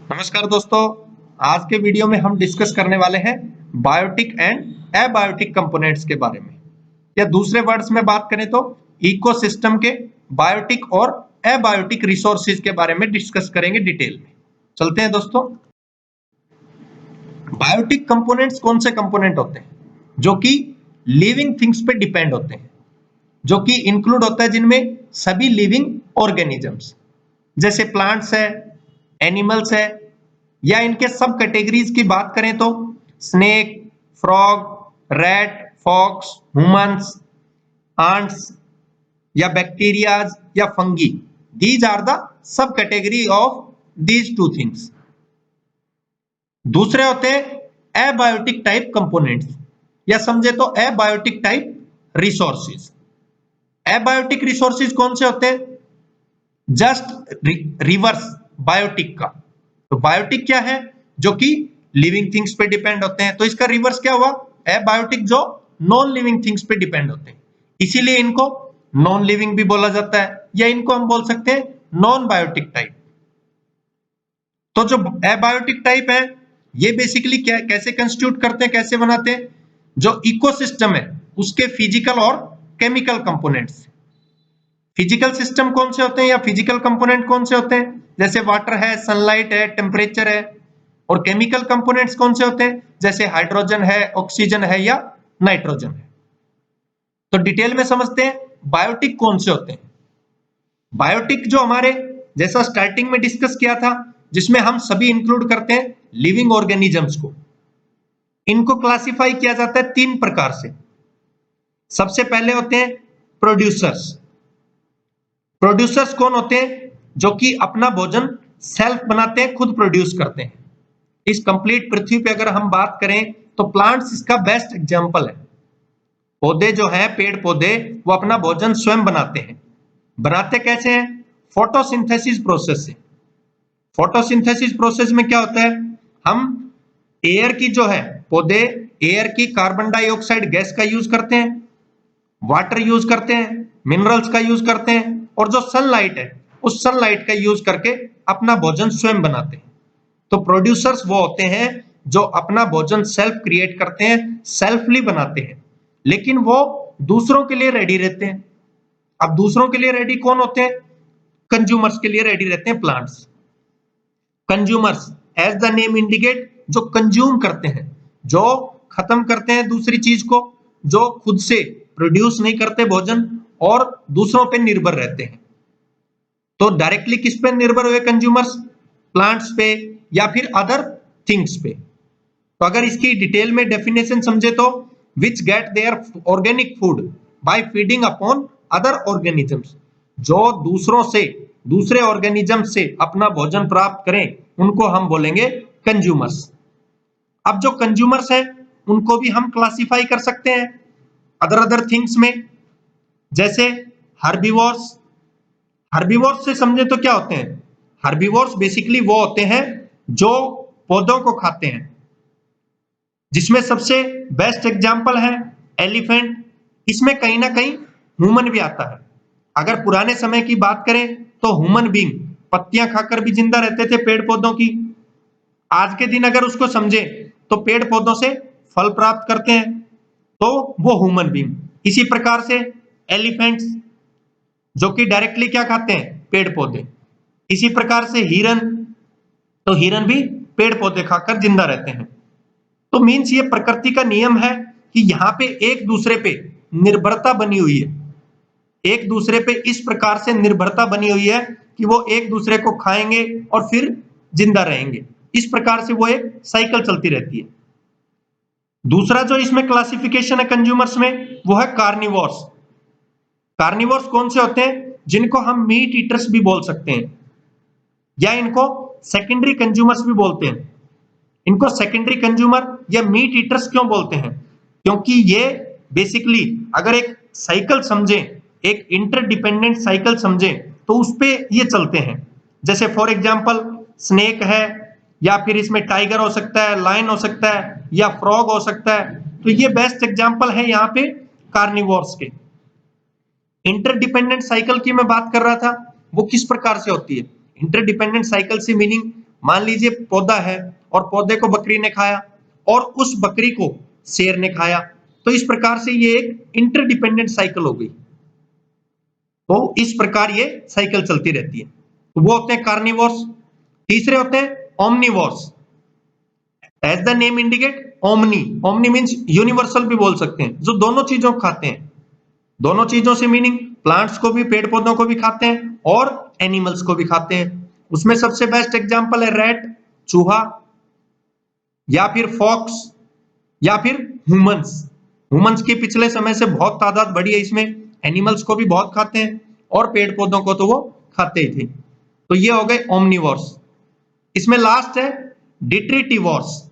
नमस्कार दोस्तों, आज के वीडियो में हम डिस्कस करने वाले हैं बायोटिक एंड एबायोटिक कंपोनेंट्स के बारे में, या दूसरे वर्ड्स में बात करें तो इकोसिस्टम के बायोटिक और एबायोटिक रिसोर्सेज के बारे में डिस्कस करेंगे डिटेल में। चलते हैं दोस्तों। बायोटिक कंपोनेंट्स कौन से कंपोनेंट होते हैं? जो कि लिविंग थिंग्स पे डिपेंड होते हैं, जो कि इंक्लूड होता है जिनमें सभी लिविंग ऑर्गेनिजम्स, जैसे प्लांट्स है, एनिमल्स है, या इनके सब कैटेगरीज की बात करें तो snake, frog, rat, fox, humans, ants, या बैक्टीरियाज, या fungi. These are the sub category of these two things. दूसरे होते हैं एबायोटिक टाइप कंपोनेंट्स, या समझे तो abiotic type resources. Abiotic resources कौन से होते हैं? जस्ट रिवर्स बायोटिक का। तो बायोटिक क्या है? जो कि लिविंग थिंग्स पे डिपेंड होते हैं। तो इसका रिवर्स क्या हुआ? एबायोटिक, जो नॉन लिविंग थिंग्स पे डिपेंड होते हैं। इसीलिए इनको नॉन लिविंग भी बोला जाता है, या इनको हम बोल सकते हैं नॉन बायोटिक टाइप। तो जो एबायोटिक टाइप है, ये बेसिकली क्या कैसे कंस्टिट्यूट करते हैं, कैसे बनाते हैं? जो इकोसिस्टम है उसके फिजिकल और केमिकल कंपोनेंट्स। फिजिकल सिस्टम कौन से होते हैं, या फिजिकल कंपोनेंट कौन से होते हैं? जैसे वाटर है, सनलाइट है, टेम्परेचर है। और केमिकल कंपोनेंट्स कौन से होते हैं? जैसे हाइड्रोजन है, ऑक्सीजन है, या नाइट्रोजन है। तो डिटेल में समझते हैं बायोटिक कौन से होते हैं। बायोटिक जो हमारे, जैसा स्टार्टिंग में डिस्कस किया था, जिसमें हम सभी इंक्लूड करते हैं लिविंग ऑर्गेनिजम्स को। इनको क्लासिफाई किया जाता है तीन प्रकार से। सबसे पहले होते हैं प्रोड्यूसर्स। प्रोड्यूसर्स कौन होते हैं? जो कि अपना भोजन सेल्फ बनाते हैं, खुद प्रोड्यूस करते हैं। इस कंप्लीट पृथ्वी पे अगर हम बात करें तो प्लांट्स इसका बेस्ट एग्जांपल है। पौधे जो हैं, पेड़ पौधे, वो अपना भोजन स्वयं बनाते हैं। बनाते कैसे हैं? फोटोसिंथेसिस प्रोसेस से। फोटोसिंथेसिस प्रोसेस में क्या होता है? हम एयर की जो है, पौधे एयर की कार्बन डाइऑक्साइड गैस का यूज करते हैं, वाटर यूज करते हैं, मिनरल्स का यूज करते हैं, और जो सनलाइट है उस सनलाइट का यूज करके अपना भोजन स्वयं बनाते हैं। तो प्रोड्यूसर्स वो होते हैं जो अपना भोजन सेल्फ क्रिएट करते हैं, सेल्फली बनाते हैं, लेकिन वो दूसरों के लिए रेडी रहते हैं। अब दूसरों के लिए रेडी कौन होते हैं? कंज्यूमर्स के लिए रेडी रहते हैं plants. Consumers, as the name indicate, जो कंज्यूम करते हैं, जो खत्म करते हैं दूसरी चीज को, जो खुद से प्रोड्यूस नहीं करते भोजन और दूसरों पे निर्भर रहते हैं। तो डायरेक्टली किस पे निर्भर हुए कंज्यूमर्स? प्लांट्स पे, या फिर अदर थिंग्स पे। तो अगर इसकी डिटेल में डेफिनेशन समझे तो which get their organic food by feeding upon other organisms. जो दूसरों से, दूसरे ऑर्गेनिज्म से अपना भोजन प्राप्त करें, उनको हम बोलेंगे कंज्यूमर्स। अब जो कंज्यूमर्स हैं उनको भी हम क्लासिफाई कर सकते हैं अदर अदर थिंग्स में, जैसे हर्बीवोर्स। हर्बीवोर्स से समझे तो क्या होते हैं? हर्बीवोर्स बेसिकली वो होते हैं जो पौधों को खाते हैं, जिसमें सबसे बेस्ट एग्जांपल है एलिफेंट। इसमें कहीं ना कहीं ह्यूमन भी आता है। अगर पुराने समय की बात करें तो ह्यूमन बीइंग पत्तियां खाकर भी जिंदा रहते थे, पेड़ पौधों की। आज के दिन अगर उसको समझे तो पेड़ पौधों से फल प्राप्त करते हैं, तो वो ह्यूमन बीइंग। इसी प्रकार से एलिफेंट्स, जो कि डायरेक्टली क्या खाते हैं? पेड़ पौधे। इसी प्रकार से हिरन, तो हिरन भी पेड़ पौधे खाकर जिंदा रहते हैं। तो मीन्स ये प्रकृति का नियम है कि यहाँ पे एक दूसरे पे निर्भरता बनी हुई है। एक दूसरे पे इस प्रकार से निर्भरता बनी हुई है कि वो एक दूसरे को खाएंगे और फिर जिंदा रहेंगे। इस प्रकार से वो एक साइकिल चलती रहती है। दूसरा जो इसमें क्लासिफिकेशन है कंज्यूमर्स में, वो है कार्निवोर्स। कार्निवोर्स कौन से होते हैं? जिनको हम मीट ईटर्स भी बोल सकते हैं, या इनको सेकेंडरी कंज्यूमर्स भी बोलते हैं। इनको सेकेंडरी कंज्यूमर या मीट ईटर्स क्यों बोलते हैं? क्योंकि ये बेसिकली अगर एक साइकिल समझे, एक इंटरडिपेंडेंट साइकिल समझे, तो उस पे ये चलते हैं। जैसे फॉर एग्जांपल स्नेक है, या फिर इसमें टाइगर हो सकता है, लायन हो सकता है, या फ्रॉग हो सकता है। तो ये बेस्ट एग्जांपल है यहाँ पे कार्निवोर्स के। इंटरडिपेंडेंट साइकिल की मैं बात कर रहा था, वो किस प्रकार से होती है? इंटरडिपेंडेंट साइकिल से मीनिंग मान लीजिए पौधा है और पौधे को बकरी ने खाया और उस बकरी को शेर ने खाया, तो इस प्रकार से ये एक इंटरडिपेंडेंट साइकिल हो गई। तो इस प्रकार ये साइकिल चलती रहती है। तो वो होते हैं कार्निवोर्स। तीसरे होते हैं omnivores. As the name indicate, omni, omni means universal भी बोल सकते हैं, जो दोनों चीजों को खाते हैं। दोनों चीजों से मीनिंग प्लांट्स को भी, पेड़ पौधों को भी खाते हैं और एनिमल्स को भी खाते हैं। उसमें सबसे बेस्ट एग्जांपल है रैट, चूहा, या फिर फॉक्स, या फिर ह्यूमंस। ह्यूमंस की पिछले समय से बहुत तादाद बढ़ी है इसमें, एनिमल्स को भी बहुत खाते हैं और पेड़ पौधों को तो वो खाते ही थे। तो ये हो गए ओमनिवोर्स। इसमें लास्ट है डिट्रीटिवोर्स।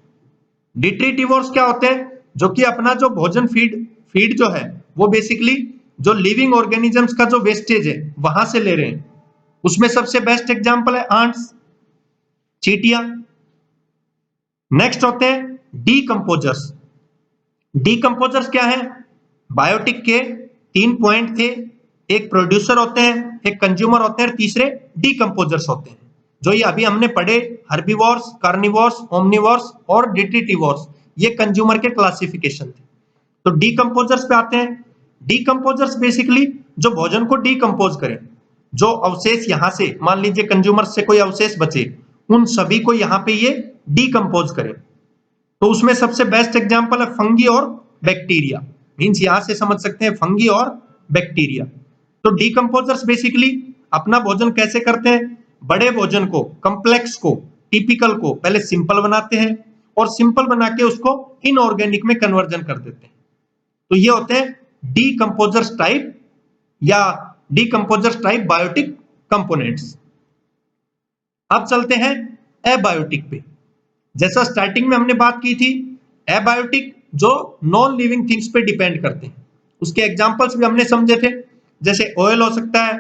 डिट्रीटिवोर्स क्या होते हैं? जो कि अपना जो भोजन फीड जो है वो बेसिकली जो लिविंग ऑर्गेनिजम्स का जो वेस्टेज है वहां से ले रहे हैं। उसमें सबसे बेस्ट एग्जांपल है आंट्स, चींटियां। नेक्स्ट होते हैं डीकंपोजर्स। डीकंपोजर्स क्या है? बायोटिक के 3 पॉइंट थे, एक प्रोड्यूसर होते हैं, एक कंज्यूमर होते हैं, तीसरे डीकंपोजर्स होते हैं। जो ये अभी हमने पढ़े हर्बीवोर्स, कार्निवोर्स, ओमनिवोर्स और डिट्रीटिवोर्स, ये कंज्यूमर के क्लासिफिकेशन थे। तो डीकंपोजर्स पे आते हैं। डीकंपोजर्स बेसिकली जो भोजन को डीकंपोज करें, जो अवशेष यहां से मान लीजिए कंज्यूमर से कोई अवशेष बचे, उन सभी को यहां पे ये डीकंपोज करें। तो उसमें सबसे बेस्ट एग्जांपल है फंगी और बैक्टीरिया। मींस यहां से समझ सकते हैं फंगी और बैक्टीरिया। तो डीकंपोजर्स बेसिकली अपना भोजन कैसे करते हैं? बड़े भोजन को, कॉम्प्लेक्स को, टिपिकल को पहले सिंपल बनाते हैं और सिंपल बना के उसको इनऑर्गेनिक में कन्वर्जन कर देते हैं। तो ये होते हैं डीकंपोजर्स टाइप या डीकंपोजर्स टाइप बायोटिक कंपोनेंट्स। अब चलते हैं एबायोटिक पे। जैसा स्टार्टिंग में हमने बात की थी, एबायोटिक जो नॉन लिविंग थिंग्स पे डिपेंड करते हैं, उसके एग्जांपल्स भी हमने समझे थे। जैसे ऑयल हो सकता है,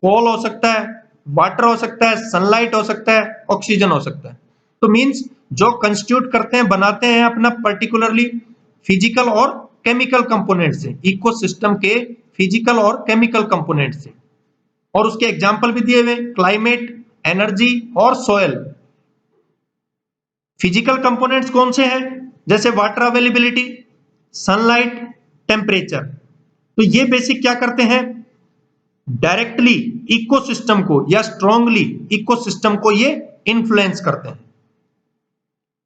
कोल हो सकता है, वाटर हो सकता है, सनलाइट हो सकता है, ऑक्सीजन हो सकता है। तो मींस जो कंस्टिट्यूट करते हैं, बनाते हैं अपना पर्टिकुलरली फिजिकल और केमिकल कंपोनेंट से, इकोसिस्टम के फिजिकल और केमिकल कंपोनेंट से। और उसके एग्जांपल भी दिए हुए, क्लाइमेट, एनर्जी और सोयल। फिजिकल कंपोनेंट्स कौन से हैं? जैसे वाटर अवेलेबिलिटी, सनलाइट, टेम्परेचर। तो ये बेसिक क्या करते हैं? डायरेक्टली इकोसिस्टम को या स्ट्रांगली इकोसिस्टम को ये इन्फ्लुएंस करते हैं।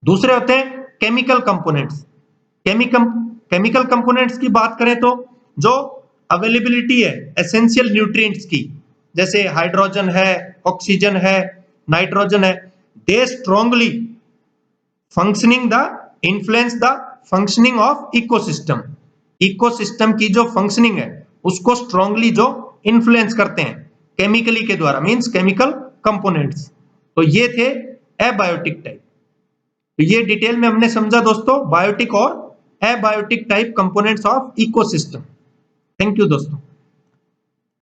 दूसरे होते हैं केमिकल कंपोनेंट्स। केमिकल कंपोनेंट्स की बात करें तो जो अवेलेबिलिटी है एसेंशियल न्यूट्रिएंट्स की, जैसे हाइड्रोजन है, ऑक्सीजन है, नाइट्रोजन है, they strongly functioning the influence the functioning of ecosystem. Ecosystem की जो फंक्शनिंग है उसको स्ट्रांगली जो इन्फ्लुएंस करते हैं केमिकली के द्वारा, मींस केमिकल कंपोनेंट्स। तो ये थे एबायोटिक टाइप। तो ये डिटेल में हमने समझा दोस्तों बायोटिक और abiotic type components of ecosystem. Thank you दोस्तों।